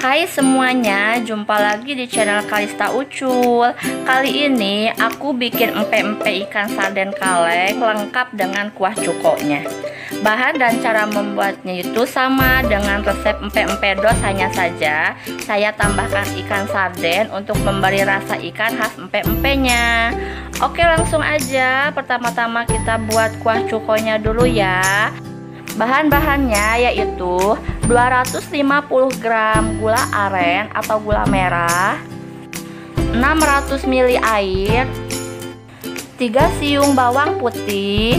Hai semuanya, jumpa lagi di channel Kalista Ucul. Kali ini aku bikin empe-empe ikan sarden kaleng lengkap dengan kuah cukonya. Bahan dan cara membuatnya itu sama dengan resep empe-empe dos, hanya saja saya tambahkan ikan sarden untuk memberi rasa ikan khas empe-empenya. Oke, langsung aja. Pertama-tama kita buat kuah cukonya dulu ya. Bahan-bahannya yaitu 250 gram gula aren atau gula merah, 600 ml air, 3 siung bawang putih,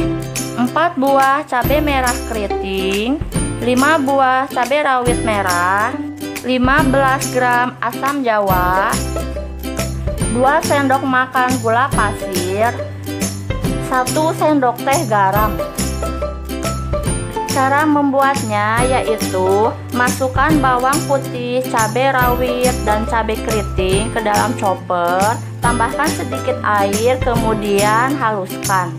4 buah cabai merah keriting, 5 buah cabai rawit merah, 15 gram asam jawa, 2 sendok makan gula pasir, 1 sendok teh garam. Cara membuatnya yaitu masukkan bawang putih, cabai rawit, dan cabai keriting ke dalam chopper, tambahkan sedikit air, kemudian haluskan.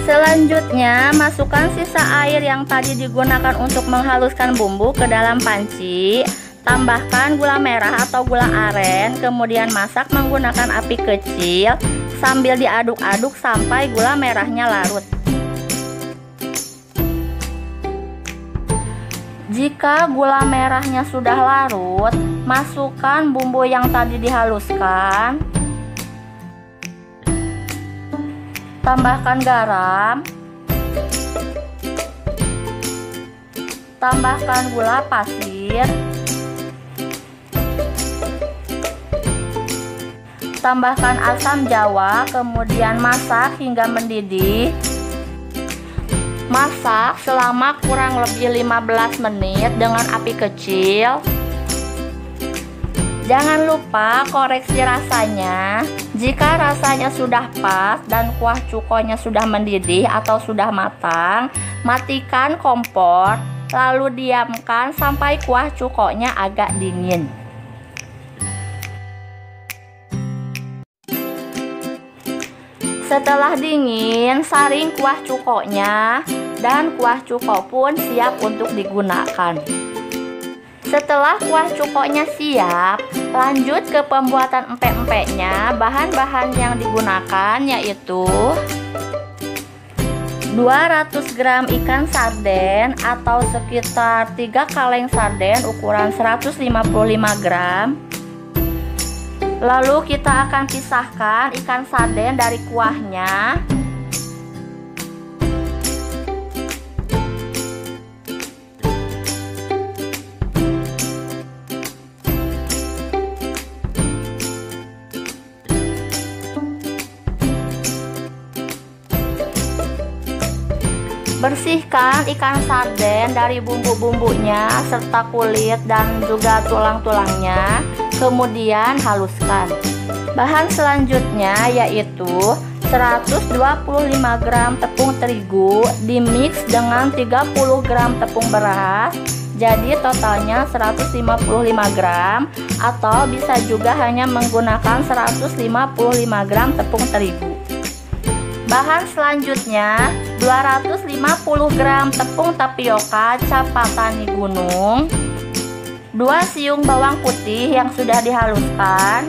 Selanjutnya masukkan sisa air yang tadi digunakan untuk menghaluskan bumbu ke dalam panci. Tambahkan gula merah atau gula aren, kemudian masak menggunakan api kecil sambil diaduk-aduk sampai gula merahnya larut. Jika gula merahnya sudah larut, masukkan bumbu yang tadi dihaluskan. Tambahkan garam. Tambahkan gula pasir. Tambahkan asam jawa, kemudian masak hingga mendidih. Masak selama kurang lebih 15 menit dengan api kecil. Jangan lupa koreksi rasanya. Jika rasanya sudah pas dan kuah cukonya sudah mendidih atau sudah matang, matikan kompor, lalu diamkan sampai kuah cukonya agak dingin. Setelah dingin, saring kuah cukonya dan kuah cuko pun siap untuk digunakan. Setelah kuah cukonya siap, lanjut ke pembuatan empe-empenya. Bahan-bahan yang digunakan yaitu 200 gram ikan sarden atau sekitar 3 kaleng sarden ukuran 155 gram. Lalu kita akan pisahkan ikan sarden dari kuahnya. Bersihkan ikan sarden dari bumbu-bumbunya serta kulit dan juga tulang-tulangnya. Kemudian haluskan. Bahan selanjutnya yaitu 125 gram tepung terigu dimix dengan 30 gram tepung beras. Jadi totalnya 155 gram, atau bisa juga hanya menggunakan 155 gram tepung terigu. Bahan selanjutnya 250 gram tepung tapioka cap Patani Gunung, 2 siung bawang putih yang sudah dihaluskan,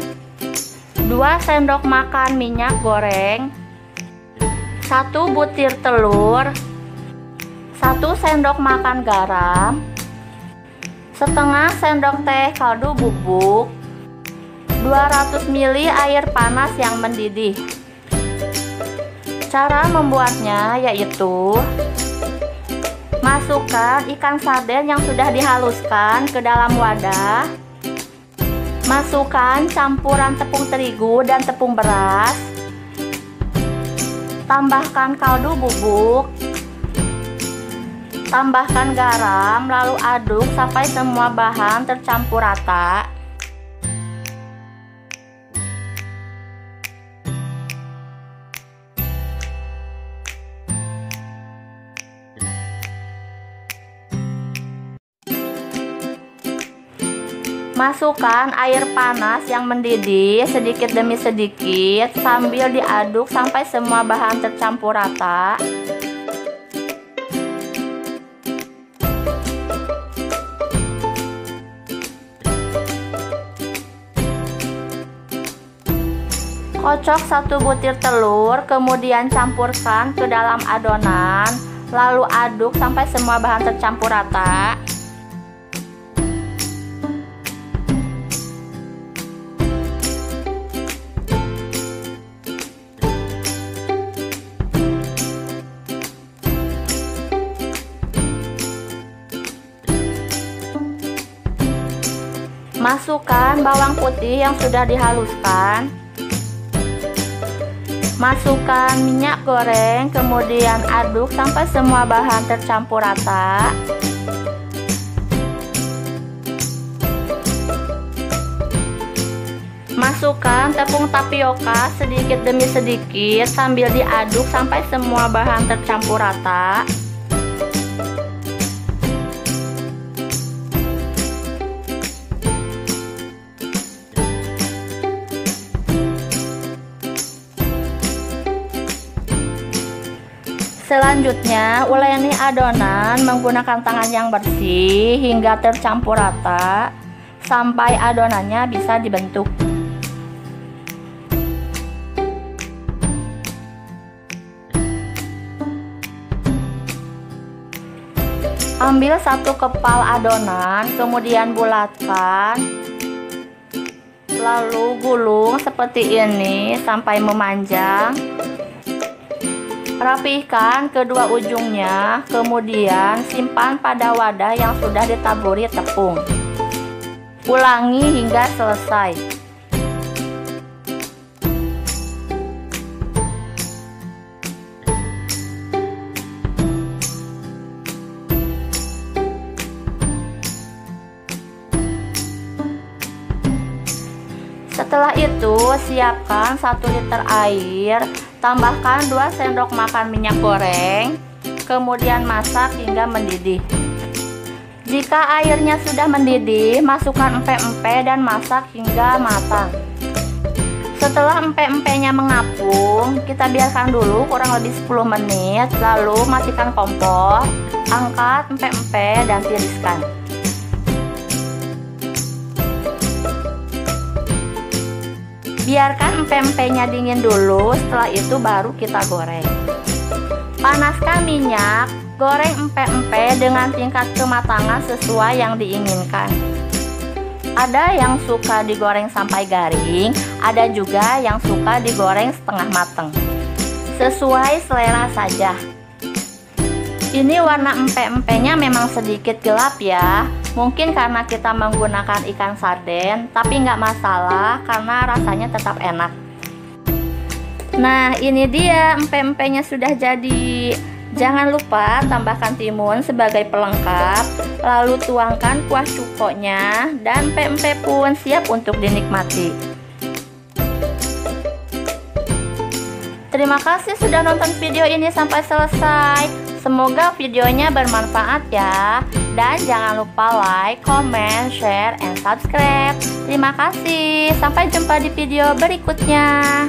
2 sendok makan minyak goreng, 1 butir telur, 1 sendok makan garam, setengah sendok teh kaldu bubuk, 200 ml air panas yang mendidih. Cara membuatnya yaitu masukkan ikan sarden yang sudah dihaluskan ke dalam wadah. Masukkan campuran tepung terigu dan tepung beras. Tambahkan kaldu bubuk. Tambahkan garam, lalu aduk sampai semua bahan tercampur rata. Masukkan air panas yang mendidih sedikit demi sedikit sambil diaduk sampai semua bahan tercampur rata. Kocok 1 butir telur, kemudian campurkan ke dalam adonan, lalu aduk sampai semua bahan tercampur rata. Masukkan bawang putih yang sudah dihaluskan. Masukkan minyak goreng, kemudian aduk sampai semua bahan tercampur rata. Masukkan tepung tapioka sedikit demi sedikit sambil diaduk sampai semua bahan tercampur rata. Selanjutnya, uleni adonan menggunakan tangan yang bersih hingga tercampur rata sampai adonannya bisa dibentuk. Ambil 1 kepal adonan, kemudian bulatkan, lalu gulung seperti ini sampai memanjang. Rapihkan kedua ujungnya, kemudian simpan pada wadah yang sudah ditaburi tepung. Ulangi hingga selesai. Setelah itu, siapkan 1 liter air, tambahkan 2 sendok makan minyak goreng, kemudian masak hingga mendidih. Jika airnya sudah mendidih, masukkan empek-empek dan masak hingga matang. Setelah empek-empeknya mengapung, kita biarkan dulu kurang lebih 10 menit, lalu matikan kompor, angkat empek-empek dan tiriskan. Biarkan empek-empeknya dingin dulu, setelah itu baru kita goreng. Panaskan minyak, goreng empek-empek dengan tingkat kematangan sesuai yang diinginkan. Ada yang suka digoreng sampai garing, ada juga yang suka digoreng setengah mateng. Sesuai selera saja. Ini warna empek-empeknya memang sedikit gelap ya. Mungkin karena kita menggunakan ikan sarden, tapi nggak masalah karena rasanya tetap enak. Nah, ini dia empek-empeknya sudah jadi. Jangan lupa tambahkan timun sebagai pelengkap, lalu tuangkan kuah cukoknya, dan empek-empek pun siap untuk dinikmati. Terima kasih sudah nonton video ini sampai selesai. Semoga videonya bermanfaat ya. Dan jangan lupa like, comment, share, and subscribe. Terima kasih. Sampai jumpa di video berikutnya.